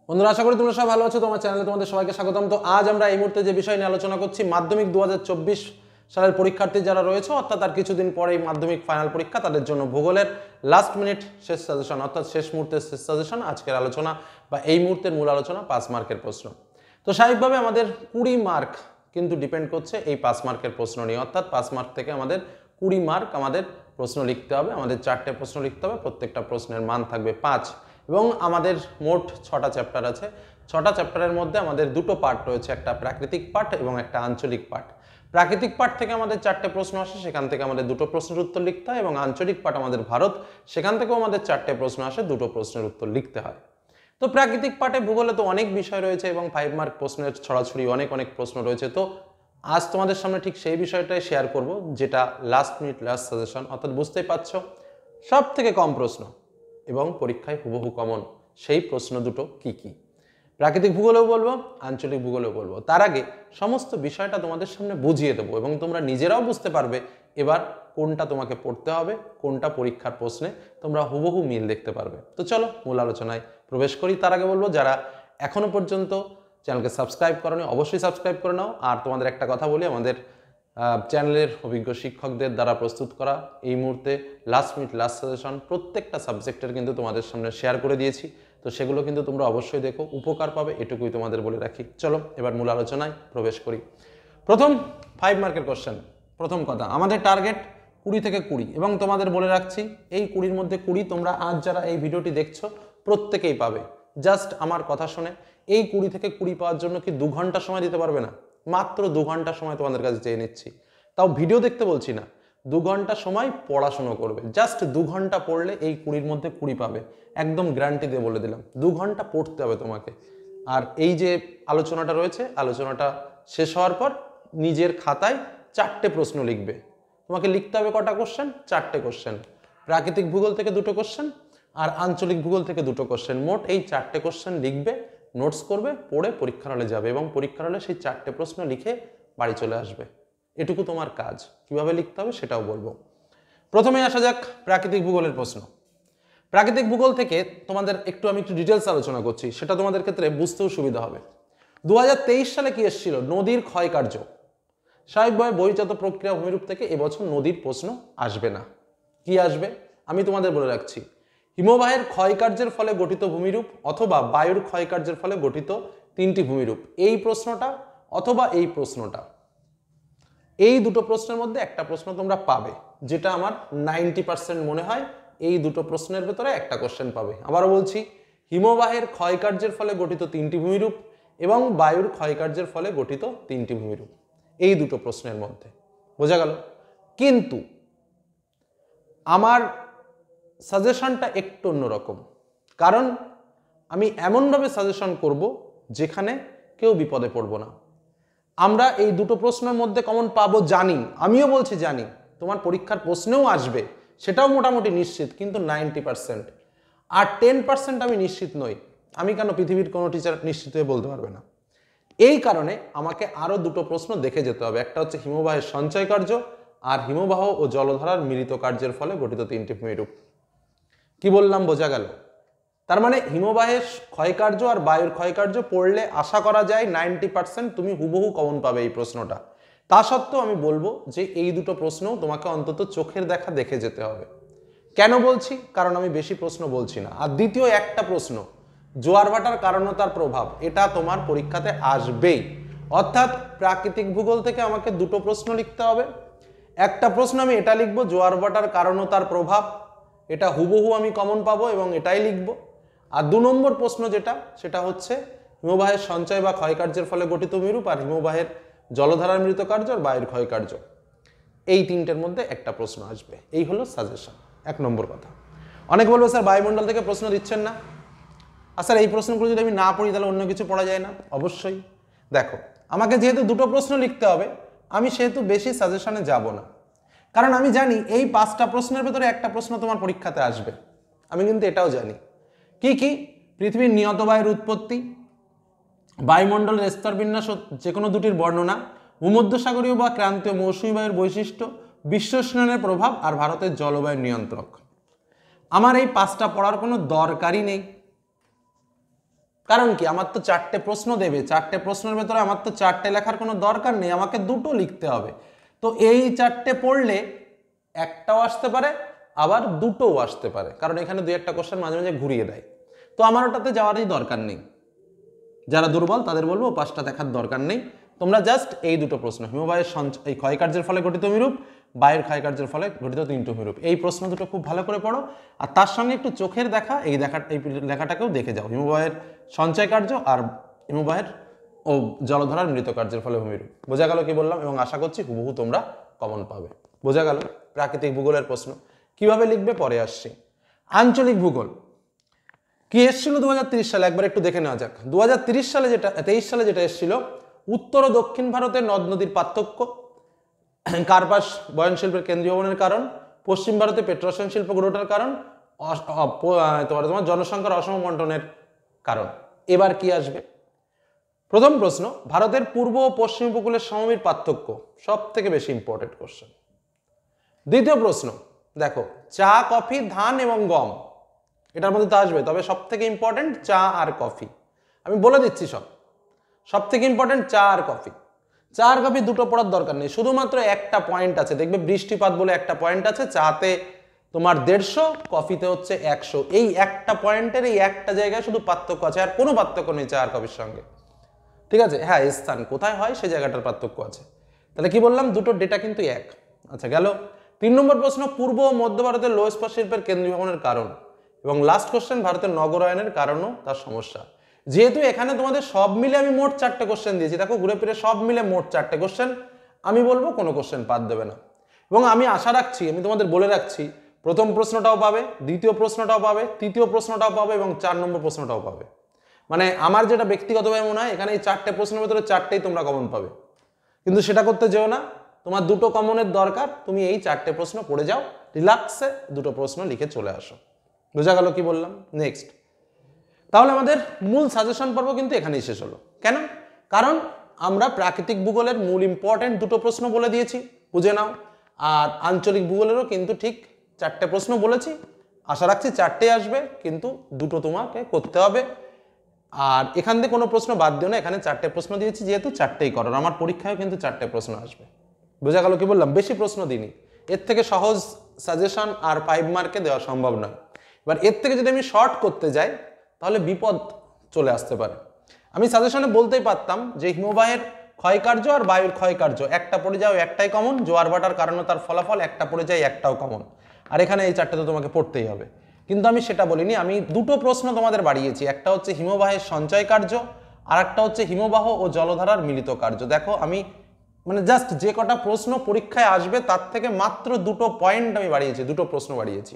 বন্ধুরা, আশা করি তোমরা সবাই ভালো আছো। তোমার চ্যানেলে তোমাদের সবাইকে স্বাগতম। তো আজ আমরা এই মুহূর্তে যে বিষয় নিয়ে আলোচনা করছি, মাধ্যমিক 2024 সালের পরীক্ষার্থী যারা রয়েছে, অর্থাৎ তার কিছুদিন পরেই মাধ্যমিক ফাইনাল পরীক্ষা, তাদের জন্য ভূগোলের লাস্ট মিনিট শেষ সাজেশন, অর্থাৎ শেষ মুহূর্তের শেষ সাজেশন। আজকের আলোচনা বা এই মুহূর্তের মূল আলোচনা 5 মার্কের প্রশ্ন। তো স্বাভাবিকভাবে আমাদের 20 মার্ক কিন্তু ডিপেন্ড করছে এই 5 মার্কের প্রশ্ন নিয়ে, অর্থাৎ 5 মার্ক থেকে আমাদের 20 মার্ক আমাদের প্রশ্ন লিখতে হবে। আমাদের 4টে প্রশ্ন লিখতে হবে, প্রত্যেকটা প্রশ্নের মান থাকবে 5 এবং আমাদের মোট 6টা চ্যাপ্টার আছে। 6টা চ্যাপ্টারের মধ্যে আমাদের দুটো পার্ট রয়েছে, একটা প্রাকৃতিক পার্ট এবং একটা আঞ্চলিক পার্ট। প্রাকৃতিক পার্ট থেকে আমাদের 4টে প্রশ্ন আসে, সেখান থেকে আমাদের দুটো প্রশ্নের উত্তর লিখতে হয়, এবং আঞ্চলিক পার্ট আমাদের ভারত, সেখান থেকেও আমাদের 4টে প্রশ্ন আসে, দুটো প্রশ্নের উত্তর লিখতে হয়। তো প্রাকৃতিক পার্টে ভূগোলে তো অনেক বিষয় রয়েছে এবং 5 মার্ক প্রশ্নের ছড়াছড়ি অনেক প্রশ্ন রয়েছে। তো আজ তোমাদের সামনে ঠিক সেই বিষয়টাই শেয়ার করব, যেটা লাস্ট মিনিট লাস্ট সাজেশন, অর্থাৎ বুঝতেই পারছো সব থেকে কম প্রশ্ন এবং পরীক্ষায় হুবহু কমন সেই প্রশ্ন দুটো কি কি। প্রাকৃতিক ভূগোলেও বলবো, আঞ্চলিক ভূগোলেও বলবো। তার আগে সমস্ত বিষয়টা তোমাদের সামনে বুঝিয়ে দেবো এবং তোমরা নিজেরাও বুঝতে পারবে এবার কোনটা তোমাকে পড়তে হবে, কোনটা পরীক্ষার প্রশ্নে তোমরা হুবহু মিল দেখতে পারবে। তো চলো মূল আলোচনায় প্রবেশ করি। তার আগে বলবো, যারা এখনো পর্যন্ত চ্যানেলকে সাবস্ক্রাইব করোনি অবশ্যই সাবস্ক্রাইব করে নাও। আর তোমাদের একটা কথা বলি, আমাদের চ্যানেলের অভিজ্ঞ শিক্ষকদের দ্বারা প্রস্তুত করা এই মুহূর্তে লাস্ট মিনিট লাস্ট সাজেশন প্রত্যেকটা সাবজেক্টের কিন্তু তোমাদের সামনে শেয়ার করে দিয়েছি। তো সেগুলো কিন্তু তোমরা অবশ্যই দেখো, উপকার পাবে, এটুকুই তোমাদের বলে রাখি। চলো এবার মূল আলোচনায় প্রবেশ করি। প্রথম 5 মার্কের কোশ্চেন। প্রথম কথা, আমাদের টার্গেট 20 থেকে 20 এবং তোমাদের বলে রাখছি এই 20-র মধ্যে 20 তোমরা আজ যারা এই ভিডিওটি দেখছো প্রত্যেকেই পাবে। জাস্ট আমার কথা শুনে এই 20 থেকে 20 পাওয়ার জন্য কি 2 ঘন্টা সময় দিতে পারবে না? মাত্র 2 ঘন্টা সময় তোমাদের কাছে চেয়ে নিচ্ছি। তাও ভিডিও দেখতে বলছি না, 2 ঘন্টা সময় পড়াশুনো করবে। জাস্ট 2 ঘন্টা পড়লে এই 20-র মধ্যে 20 পাবে, একদম গ্যারান্টি দিয়ে বলে দিলাম। 2 ঘন্টা পড়তে হবে তোমাকে। আর এই যে আলোচনাটা রয়েছে, আলোচনাটা শেষ হওয়ার পর নিজের খাতায় 4টে প্রশ্ন লিখবে। তোমাকে লিখতে হবে কটা কোশ্চেন? 4টে কোশ্চেন। প্রাকৃতিক ভূগোল থেকে 2টো কোশ্চেন আর আঞ্চলিক ভূগোল থেকে 2টো কোশ্চেন। মোট এই 4টে কোশ্চেন লিখবে, নোটস করবে, পড়ে পরীক্ষার হলে যাবে এবং পরীক্ষার হলে সেই 4টে প্রশ্ন লিখে বাড়ি চলে আসবে। এটুকু তোমার কাজ। কিভাবে লিখতে হবে সেটাও বলবো। প্রথমে আসা যাক প্রাকৃতিক ভূগোলের প্রশ্ন। প্রাকৃতিক ভূগোল থেকে তোমাদের আমি একটু ডিটেলস আলোচনা করছি, সেটা তোমাদের ক্ষেত্রে বুঝতেও সুবিধা হবে। 2023 সালে কি এসেছিল? নদীর ক্ষয়কার্য। স্বাভাবিকভাবে বহির্জাত প্রক্রিয়া ভূমিরূপ থেকে এবছর নদীর প্রশ্ন আসবে না। কি আসবে আমি তোমাদের বলে রাখছি। হিমবাহের ক্ষয়কার্যের ফলে গঠিত ভূমিরূপ অথবা বায়ুর ক্ষয়কার্যের ফলে গঠিত 3টি ভূমিরূপ, এই প্রশ্নটা অথবা এই প্রশ্নটা, এই দুটো প্রশ্নের মধ্যে একটা প্রশ্ন তোমরা পাবে, যেটা আমার 90% মনে হয় এই দুটো প্রশ্নের ভেতরে একটা কোশ্চেন পাবে। আবারও বলছি, হিমবাহের ক্ষয়কার্যের ফলে গঠিত 3টি ভূমিরূপ এবং বায়ুর ক্ষয়কার্যের ফলে গঠিত 3টি ভূমিরূপ, এই দুটো প্রশ্নের মধ্যে। বোঝা গেল? কিন্তু আমার সাজেশনটা একটু অন্যরকম, কারণ আমি এমনভাবে সাজেশন করব যেখানে কেউ বিপদে পড়বো না। আমরা এই দুটো প্রশ্নের মধ্যে কমন পাবো জানি, আমিও বলছি জানি, তোমার পরীক্ষার প্রশ্নেও আসবে, সেটাও মোটামুটি নিশ্চিত, কিন্তু 90%। আর 10% আমি নিশ্চিত নই। আমি কেন? পৃথিবীর কোনো টিচার নিশ্চিত হয়ে বলতে পারবে না। এই কারণে আমাকে আরও দুটো প্রশ্ন দেখে যেতে হবে। একটা হচ্ছে হিমবাহের সঞ্চয় কার্য আর হিমবাহ ও জলধারার মিলিত কার্যের ফলে গঠিত 3টি ভূমিরূপ। কি বললাম? বোঝা গেল? তার মানে হিমবাহের ক্ষয়কার্য আর বায়ুর ক্ষয়কার্য পড়লে আশা করা যায় 90% তুমি হুবহু কমন পাবে এই প্রশ্নটা। তা সত্ত্বেও আমি বলবো যে এই দুটো প্রশ্নও তোমাকে অন্তত চোখের দেখা দেখে যেতে হবে। কেন বলছি? কারণ আমি বেশি প্রশ্ন বলছি না। আর দ্বিতীয় একটা প্রশ্ন, জোয়ার ভাটার কারণতার প্রভাব, এটা তোমার পরীক্ষাতে আসবেই। অর্থাৎ প্রাকৃতিক ভূগোল থেকে আমাকে দুটো প্রশ্ন লিখতে হবে। একটা প্রশ্ন আমি এটা লিখবো, জোয়ার ভাটার কারণতার প্রভাব, এটা হুবহু আমি কমন পাবো এবং এটাই লিখবো। আর 2 নম্বর প্রশ্ন যেটা, সেটা হচ্ছে হিমবাহের সঞ্চয় বা ক্ষয়কার্যের ফলে গঠিত ভূমিরূপ আর হিমবাহের জলধারার মৃত কার্য আর বায়ুর ক্ষয়কার্য, এই 3টের মধ্যে একটা প্রশ্ন আসবে। এই হলো সাজেশন। 1 নম্বর কথা। অনেক বলবো স্যার বায়ুমণ্ডল থেকে প্রশ্ন দিচ্ছেন না। আর স্যার এই প্রশ্নগুলো যদি আমি না পড়ি তাহলে অন্য কিছু পড়া যায় না? অবশ্যই। দেখো, আমাকে যেহেতু দুটো প্রশ্ন লিখতে হবে, আমি সেহেতু বেশি সাজেশনে যাব না, কারণ আমি জানি এই 5টা প্রশ্নের ভেতরে একটা প্রশ্ন তোমার পরীক্ষাতে আসবে। আমি কিন্তু এটাও জানি। কি কি? পৃথিবীর নিয়ত বায়ুর উৎপত্তি, বায়ুমণ্ডলের স্তর বিন্যাস যে কোনো দুটির বর্ণনা, ভূমধ্যসাগরীয় বা ক্রান্তীয় মৌসুমী বায়ুর বৈশিষ্ট্য, বিশ্ব উষ্ণায়নের প্রভাব আর ভারতের জলবায়ু নিয়ন্ত্রক। আমার এই 5টা পড়ার কোনো দরকারই নেই, কারণ কি, আমার তো 4টে প্রশ্ন দেবে, 4টে প্রশ্নের ভেতরে আমার তো 4টে লেখার কোনো দরকার নেই, আমাকে 2টো লিখতে হবে। তো এই 4টে পড়লে একটাও আসতে পারে, আবার 2টোও আসতে পারে, কারণ এখানে 2-1টা কোশ্চেন মাঝে মাঝে ঘুরিয়ে দেয়। তো আমার ওটাতে যাওয়ারই দরকার নেই। যারা দুর্বল তাদের বলবো 5টা দেখার দরকার নেই, তোমরা জাস্ট এই 2টো প্রশ্ন, হিমবাহের এই ক্ষয়কার্যের ফলে গঠিত ভূমিরূপ, বায়ুর ক্ষয়কার্যের ফলে গঠিত 3টো ভূমিরূপ, এই প্রশ্ন দুটো খুব ভালো করে পড়ো। আর তার সঙ্গে একটু চোখের দেখা, এই লেখাটাকেও দেখে যাও, হিমবাহের সঞ্চয় কার্য আর হিমবাহের ও জলধারার মৃত কার্যের ফলে ভূমিরূপ। বোঝা গেল কি বললাম? এবং আশা করছি হুবহু তোমরা কমন পাবে। বোঝা গেল? প্রাকৃতিক ভূগোলের প্রশ্ন কিভাবে লিখবে পরে আসছি। আঞ্চলিক ভূগোল কি এসেছিল 2030 সালে, একবার একটু দেখে নেওয়া যাক। 2023 সালে যেটা এসেছিল, উত্তর ও দক্ষিণ ভারতের নদ নদীর পার্থক্য, কার্পাস বয়নশিল্পের কেন্দ্রীয় বনের কারণ, পশ্চিম ভারতে পেট্রোশন শিল্প গড়ে ওঠার কারণ, তোমার জনসংখ্যার অসম বন্টনের কারণ। এবার কি আসবে? প্রথম প্রশ্ন, ভারতের পূর্ব ও পশ্চিম উপকূলের সমভূমির পার্থক্য, সব থেকে বেশি ইম্পর্টেন্ট কোশ্চেন। দ্বিতীয় প্রশ্ন, দেখো চা, কফি, ধান এবং গম, এটার মধ্যে তো আসবে, তবে সব থেকে ইম্পর্টেন্ট চা আর কফি। আমি বলে দিচ্ছি সব থেকে ইম্পর্টেন্ট চা আর কফি। চা আর কফি 2টো পড়ার দরকার নেই, শুধুমাত্র একটা পয়েন্ট আছে, দেখবে বৃষ্টিপাত বলে একটা পয়েন্ট আছে, চাতে তোমার 150, কফিতে হচ্ছে 100। এই একটা পয়েন্টের এই একটা জায়গায় শুধু পার্থক্য আছে, আর কোনো পার্থক্য নেই চা আর কফির সঙ্গে। ঠিক আছে? হ্যাঁ, স্থান কোথায় হয় সে জায়গাটার পার্থক্য আছে। তাহলে কি বললাম, দুটো ডেটা কিন্তু এক। আচ্ছা গেল। 3 নম্বর প্রশ্ন, পূর্ব ও মধ্য ভারতের লৌহ ইস্পাত শিল্পের কেন্দ্রীয় ভবনের কারণ। এবং লাস্ট কোশ্চেন, ভারতের নগরায়নের কারণও তার সমস্যা। যেহেতু এখানে তোমাদের সব মিলে আমি মোট 4টে কোশ্চেন দিয়েছি, দেখো ঘুরে ফিরে সব মিলে মোট 4টে কোশ্চেন, আমি বলবো কোনো কোশ্চেন বাদ দেবে না। এবং আমি আশা রাখছি, আমি তোমাদের বলে রাখছি, প্রথম প্রশ্নটাও পাবে, দ্বিতীয় প্রশ্নটাও পাবে, তৃতীয় প্রশ্নটাও পাবে এবং 4 নম্বর প্রশ্নটাও পাবে। মানে আমার যেটা ব্যক্তিগতভাবে মনে হয়, এখানে এই 4টে প্রশ্নের ভেতরে 4টেই তোমরা কমন পাবে। কিন্তু সেটা করতে যেও না, তোমার 2টো কমনের দরকার, তুমি এই 4টে প্রশ্ন পড়ে যাও, রিল্যাক্সে 2টো প্রশ্ন লিখে চলে আসো। বোঝা গেল কি বললাম? নেক্সট, তাহলে আমাদের মূল সাজেশন পর্ব কিন্তু এখানেই শেষ হলো। কেন? কারণ আমরা প্রাকৃতিক ভূগোলের মূল ইম্পর্টেন্ট 2টো প্রশ্ন বলে দিয়েছি, বুঝে নাও। আর আঞ্চলিক ভূগোলেরও কিন্তু ঠিক 4টে প্রশ্ন বলেছি, আশা রাখছি 4টেই আসবে, কিন্তু 2টো তোমাকে করতে হবে। আর এখান থেকে কোনো প্রশ্ন বাদ দিও না, এখানে 4টে প্রশ্ন দিয়েছি যেহেতু 4টেই করো। আমার পরীক্ষায় কিন্তু 4টে প্রশ্ন আসবে। বোঝা গেল কি বললাম? বেশি প্রশ্ন দিইনি, এর থেকে সহজ সাজেশন আর 5 মার্কে দেওয়া সম্ভব নয়। এবার এর থেকে যদি আমি শর্ট করতে যাই তাহলে বিপদ চলে আসতে পারে। আমি সাজেশনে বলতেই পারতাম যে হিমবাহের ক্ষয়কার্য আর বায়ুর ক্ষয়কার্য, একটা পড়ে যাও একটাই কমন, জোয়ার ভাটার কারণে তার ফলাফল, একটা পড়ে যায় একটাও কমন, আর এখানে এই 4টে তো তোমাকে পড়তেই হবে। কিন্তু আমি সেটা বলিনি, আমি 2টো প্রশ্ন তোমাদের বাড়িয়েছি, একটা হচ্ছে হিমবাহের সঞ্চয় কার্য, আর একটা হচ্ছে হিমবাহ ও জলধারার মিলিত কার্য। দেখো আমি মানে জাস্ট যে কটা প্রশ্ন পরীক্ষায় আসবে তার থেকে মাত্র 2টো পয়েন্ট আমি বাড়িয়েছি, 2টো প্রশ্ন বাড়িয়েছি।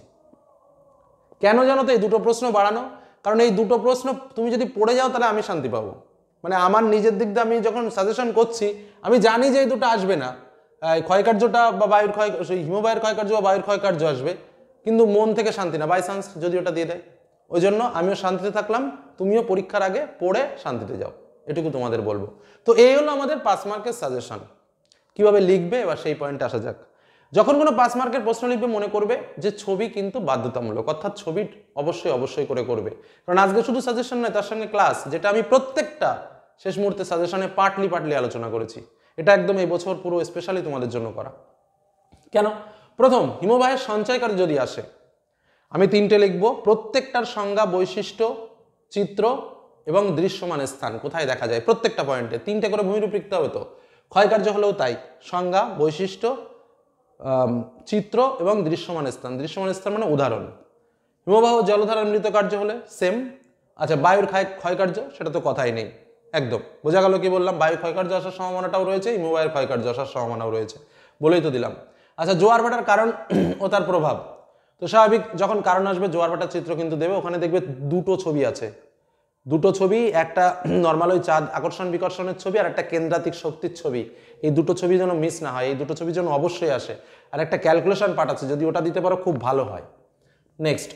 কেন জানো তো এই 2টো প্রশ্ন বাড়ানো? কারণ এই 2টো প্রশ্ন তুমি যদি পড়ে যাও তাহলে আমি শান্তি পাবো। মানে আমার নিজের দিক দিয়ে আমি যখন সাজেশন করছি, আমি জানি যে এই 2টো আসবে না, ক্ষয়কার্যটা বা বায়ুর হিমবাহের ক্ষয়কার্য বা বায়ুর ক্ষয়কার্য আসবে, কিন্তু মন থেকে শান্তি না, বাই চান্স যদি ওটা দিয়ে দেয়। ওই জন্য আমিও শান্তিতে থাকলাম, তুমিও পরীক্ষার আগে পড়ে শান্তিতে যাও, এটুকু তোমাদের বলবো। তো এই হলো আমাদের 5 মার্কের সাজেশন। কিভাবে লিখবে এবার সেই পয়েন্টে আসা যাক। যখন কোনো 5 মার্কের প্রশ্ন লিখবে মনে করবে যে ছবি কিন্তু বাধ্যতামূলক, অর্থাৎ ছবি অবশ্যই করে করবে। কারণ আজকে শুধু সাজেশন নয়, তার সঙ্গে ক্লাস, যেটা আমি প্রত্যেকটা শেষ মুহূর্তে সাজেশনে পার্টলি আলোচনা করেছি। এটা একদম এই বছর পুরো স্পেশালি তোমাদের জন্য করা। কেন? প্রথম, হিমবাহের সঞ্চয় কার্য যদি আসে, আমি 3টে লিখবো, প্রত্যেকটার সংজ্ঞা, বৈশিষ্ট্য, চিত্র এবং দৃশ্যমান স্থান কোথায় দেখা যায়, প্রত্যেকটা পয়েন্টে 3টে করে ভূমিরূপ লিখতে হবে। তো ক্ষয়কার্য হলেও তাই, সংজ্ঞা, বৈশিষ্ট্য, চিত্র এবং দৃশ্যমান স্থান। দৃশ্যমান স্থান মানে উদাহরণ। হিমবাহ জলধারার মৃত কার্য হলে সেম। আচ্ছা, বায়ুর ক্ষয়কার্য, সেটা তো কথাই নেই, একদম বোঝা গেল কি বললাম। বায়ু ক্ষয়কার্য আসার সম্ভাবনাটাও রয়েছে, হিমবাহের ক্ষয়কার্য আসার সম্ভাবনাও রয়েছে, বলেই তো দিলাম। আচ্ছা, জোয়ার ভাটার কারণ ও তার প্রভাব, তো স্বাভাবিক যখন কারণ আসবে জোয়ার ভাটার চিত্র কিন্তু দেবে। ওখানে দেখবে 2টো ছবি আছে, 2টো ছবি, একটা নর্মাল ওই চাঁদ আকর্ষণ বিকর্ষণের ছবি আর একটা কেন্দ্রাতিক শক্তির ছবি। এই 2টো ছবি যেন মিস না হয়, এই 2টো ছবি যেন অবশ্যই আসে। আর একটা ক্যালকুলেশন পার্ট আছে, যদি ওটা দিতে পারো খুব ভালো হয়। নেক্সট,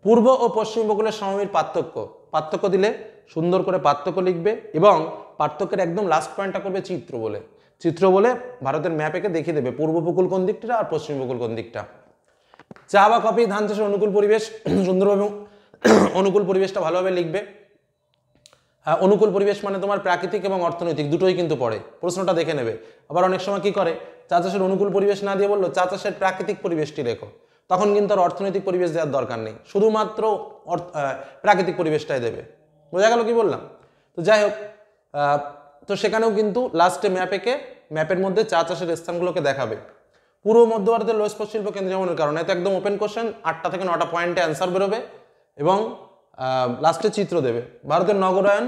পূর্ব ও পশ্চিম উপকূলের সমভূমির পার্থক্য দিলে সুন্দর করে পার্থক্য লিখবে এবং পার্থক্যের একদম লাস্ট পয়েন্টটা করবে চিত্র বলে ভারতের ম্যাপ এঁকে দেখিয়ে দেবে পূর্ব উপকূল কোন দিকটা আর পশ্চিম উপকূল কোন দিকটা। চা বা কফি, ধান চাষের অনুকূল পরিবেশ, সুন্দরভাবে অনুকূল পরিবেশটা ভালোভাবে লিখবে। অনুকূল পরিবেশ মানে তোমার প্রাকৃতিক এবং অর্থনৈতিক দুটোই কিন্তু পড়ে, প্রশ্নটা দেখে নেবে। আবার অনেক সময় কি করে, চা চাষের অনুকূল পরিবেশ না দিয়ে বললো চা চাষের প্রাকৃতিক পরিবেশটি রেখো, তখন কিন্তু আর অর্থনৈতিক পরিবেশ দেওয়ার দরকার নেই, শুধুমাত্র প্রাকৃতিক পরিবেশটাই দেবে। বোঝা গেল কি বললাম? তো যাই হোক, তো সেখানেও কিন্তু লাস্টে ম্যাপের মধ্যে চা চাষের স্থানগুলোকে দেখাবে। পূর্ব মধ্য ভারতের লোহ ইস্পাত শিল্প কেন্দ্র যেমন কারণে তো একদম ওপেন কোশ্চেন, 8টা থেকে 9টা পয়েন্টে অ্যান্সার বেরোবে এবং লাস্টে চিত্র দেবে। ভারতের নগরায়ন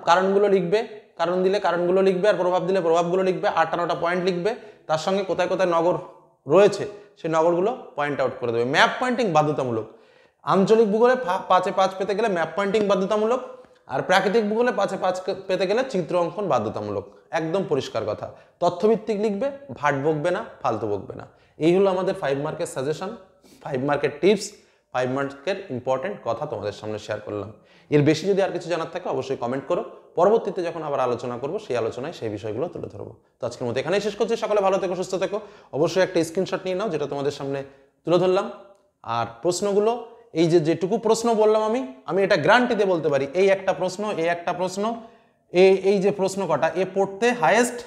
কারণগুলো লিখবে, কারণ দিলে কারণগুলো লিখবে, আর প্রভাব দিলে প্রভাবগুলো লিখবে, 8টা 9টা পয়েন্ট লিখবে, তার সঙ্গে কোথায় কোথায় নগর রয়েছে সেই নগরগুলো পয়েন্ট আউট করে দেবে। ম্যাপ পয়েন্টিং বাধ্যতামূলক। আঞ্চলিক ভূগোলে 5-এ 5 পেতে গেলে ম্যাপ পয়েন্টিং বাধ্যতামূলক, আর প্রাকৃতিক ভূগোলে 5-এ 5 পেতে গেলে চিত্র অঙ্কন বাধ্যতামূলক। একদম পরিষ্কার কথা। তথ্যভিত্তিক লিখবে, ভাট বকবে না, ফালতু বকবে না। এই হলো আমাদের 5 মার্কের সাজেশন, 5 মার্কের টিপস, 5 মার্কের ইম্পর্টেন্ট কথা তোমাদের সামনে শেয়ার করলাম। এর বেশি যদি আর কিছু জানার থাকে অবশ্যই কমেন্ট করো, পরবর্তীতে যখন আবার আলোচনা করবো সেই আলোচনায় সেই বিষয়গুলো তুলে ধরবো। তো আজকের মতো এখানেই শেষ করছি। সকলে ভালো থেকো, সুস্থ থেকো। অবশ্যই একটা স্ক্রিনশট নিয়ে নাও যেটা তোমাদের সামনে তুলে ধরলাম। আর প্রশ্নগুলো, এই যেটুকু প্রশ্ন বললাম আমি এটা গ্যারান্টি দিয়ে বলতে পারি, এই একটা প্রশ্ন, এই যে প্রশ্ন কটা পড়তে হাইয়েস্ট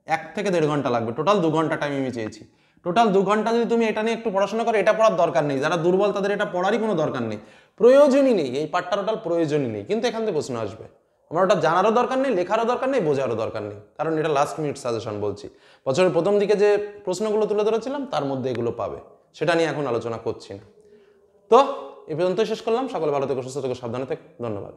1 থেকে 1.5 ঘন্টা লাগবে। টোটাল 2 ঘন্টা টাইম আমি চেয়েছি। টোটাল 2 ঘন্টা যদি তুমি এটা নিয়ে একটু পড়াশোনা করো, এটা পড়ার দরকার নেই। যারা দুর্বল তাদের এটা পড়ারই কোনো দরকার নেই, প্রয়োজনই নেই। এই পাঠটা টোটাল প্রয়োজনই নেই, কিন্তু এখান থেকে প্রশ্ন আসবে। আমার ওটা জানারও দরকার নেই, লেখারও দরকার নেই, বোঝারও দরকার নেই, কারণ এটা লাস্ট মিনিট সাজেশন বলছি। বছরের প্রথম দিকে যে প্রশ্নগুলো তুলে ধরেছিলাম তার মধ্যে এগুলো পাবে, সেটা নিয়ে এখন আলোচনা করছি না। তো এই পর্যন্তই শেষ করলাম। সকলে ভালো থেকো, সুস্থ থেকো, সাবধানে থেকো। ধন্যবাদ।